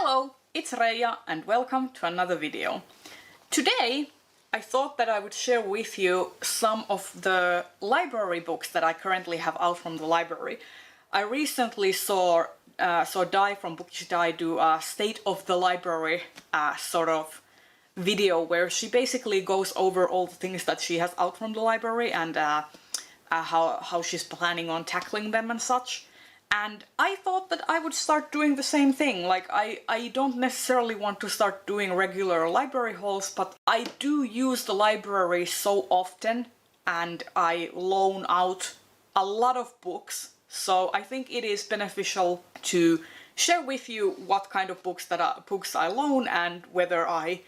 Hello, it's Reija and welcome to another video. Today I thought that I would share with you some of the library books that I currently have out from the library. I recently saw Dai from Bookish Dai do a state of the library sort of video where she basically goes over all the things that she has out from the library and how she's planning on tackling them and such. And I thought that I would start doing the same thing. Like, I don't necessarily want to start doing regular library hauls, but I do use the library so often and I loan out a lot of books. So I think it is beneficial to share with you what kind of books I loan and whether I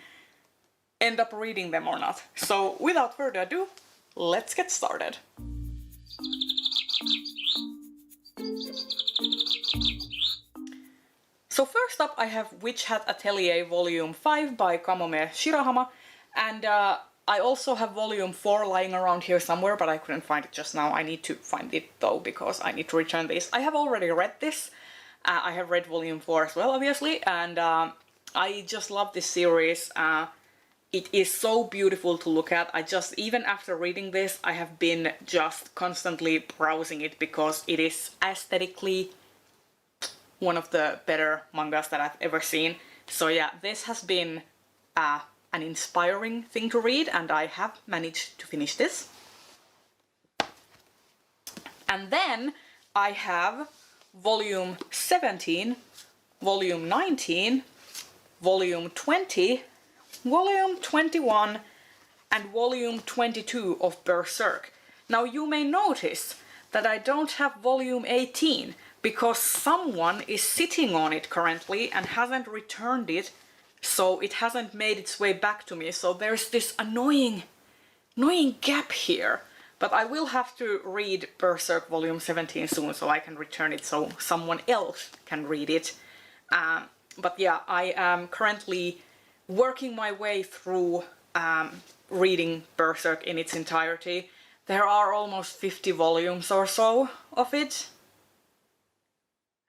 end up reading them or not. So without further ado, let's get started. So first up I have Witch Hat Atelier Volume 5 by Kamome Shirahama, and I also have Volume 4 lying around here somewhere, but I couldn't find it just now. I need to find it though, because I need to return this. I have already read this. I have read Volume 4 as well, obviously, and I just love this series. It is so beautiful to look at. Even after reading this, I have been just constantly browsing it because it is aesthetically one of the better mangas that I've ever seen. So yeah, this has been an inspiring thing to read, and I have managed to finish this. And then I have Volume 17, Volume 19, Volume 20, Volume 21, and Volume 22 of Berserk. Now you may notice that I don't have Volume 18, because someone is sitting on it currently and hasn't returned it, so it hasn't made its way back to me. So there's this annoying gap here. But I will have to read Berserk Volume 17 soon, so I can return it so someone else can read it. But yeah, I am currently working my way through reading Berserk in its entirety. There are almost 50 volumes or so of it.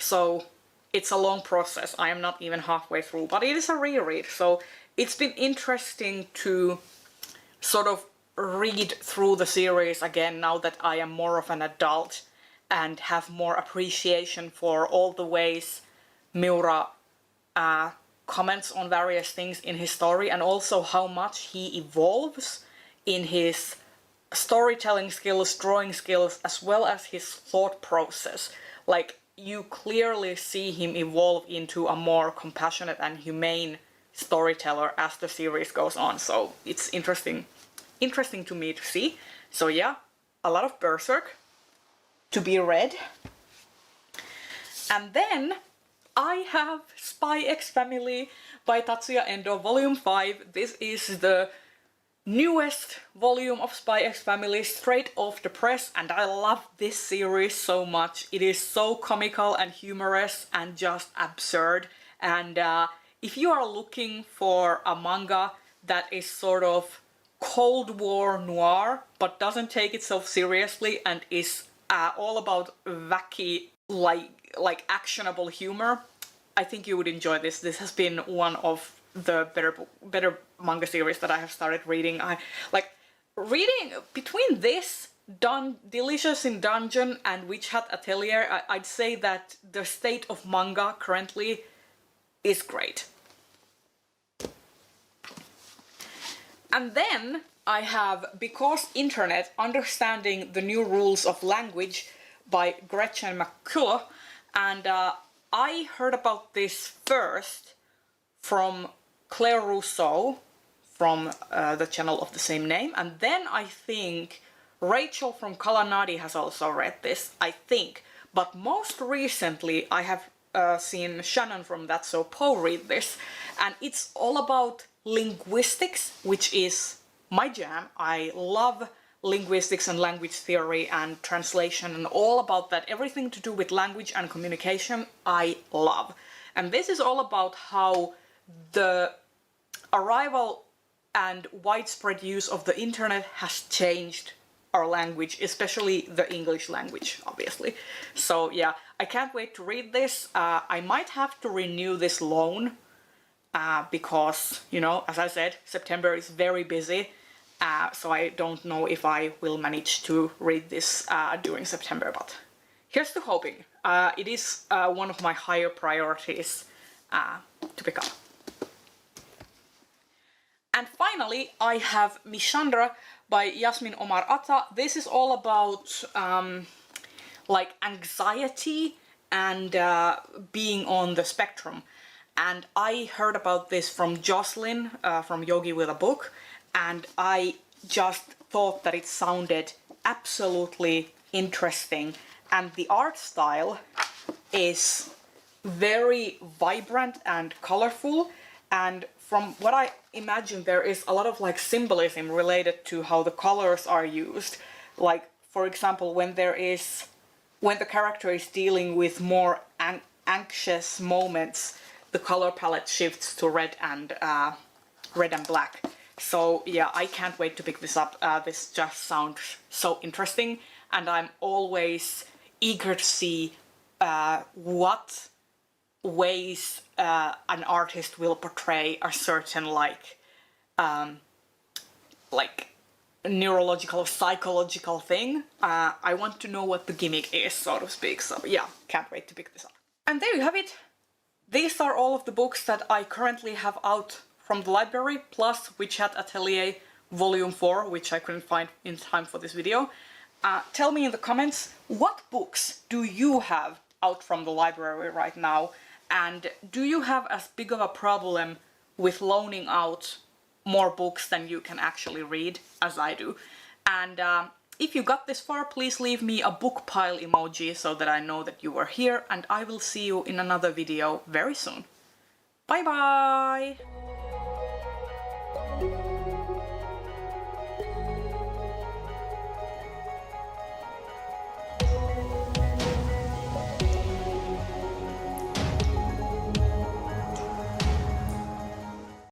So it's a long process. I am not even halfway through, but it is a reread. So it's been interesting to sort of read through the series again now that I am more of an adult and have more appreciation for all the ways Miura comments on various things in his story, and also how much he evolves in his storytelling skills, drawing skills, as well as his thought process. Like, you clearly see him evolve into a more compassionate and humane storyteller as the series goes on. So it's interesting to me to see. So yeah, a lot of Berserk to be read. And then I have Spy X Family by Tatsuya Endo Volume 5. This is the newest volume of Spy X Family, straight off the press, and I love this series so much. It is so comical and humorous and just absurd, and if you are looking for a manga that is sort of Cold War noir but doesn't take itself seriously and is all about wacky, like actionable humor, I think you would enjoy this. This has been one of the better manga series that I have started reading. I like reading between this, Delicious in Dungeon, and Witch Hat Atelier. I'd say that the state of manga currently is great. And then I have Because Internet: Understanding the New Rules of Language by Gretchen McCullough, and I heard about this first from Claire Rousseau from the channel of the same name, and then I think Rachel from Kalanadi has also read this, I think. But most recently I have seen Shannon from That's So Poe read this, and it's all about linguistics, which is my jam. I love linguistics and language theory and translation and all about that. Everything to do with language and communication I love. And this is all about how the arrival and widespread use of the internet has changed our language, especially the English language, obviously. So yeah, I can't wait to read this. I might have to renew this loan because, you know, as I said, September is very busy. So I don't know if I will manage to read this during September, but here's to hoping. It is one of my higher priorities to pick up. And finally, I have Mishandra by Yasmin Omar Atta. This is all about like anxiety and being on the spectrum. And I heard about this from Jocelyn from Yogi with a Book, and I just thought that it sounded absolutely interesting. And the art style is very vibrant and colorful, and from what I imagine, there is a lot of like symbolism related to how the colors are used. Like, for example, when the character is dealing with more anxious moments, the color palette shifts to red and black. So yeah, I can't wait to pick this up. This just sounds so interesting, and I'm always eager to see what ways an artist will portray a certain like neurological, psychological thing. I want to know what the gimmick is, so to speak. So yeah, can't wait to pick this up. And there you have it. These are all of the books that I currently have out from the library, plus WeChat Atelier Volume 4, which I couldn't find in time for this video. Tell me in the comments, what books do you have out from the library right now? And do you have as big of a problem with loaning out more books than you can actually read, as I do? And if you got this far, please leave me a book pile emoji so that I know that you were here, and I will see you in another video very soon. Bye bye!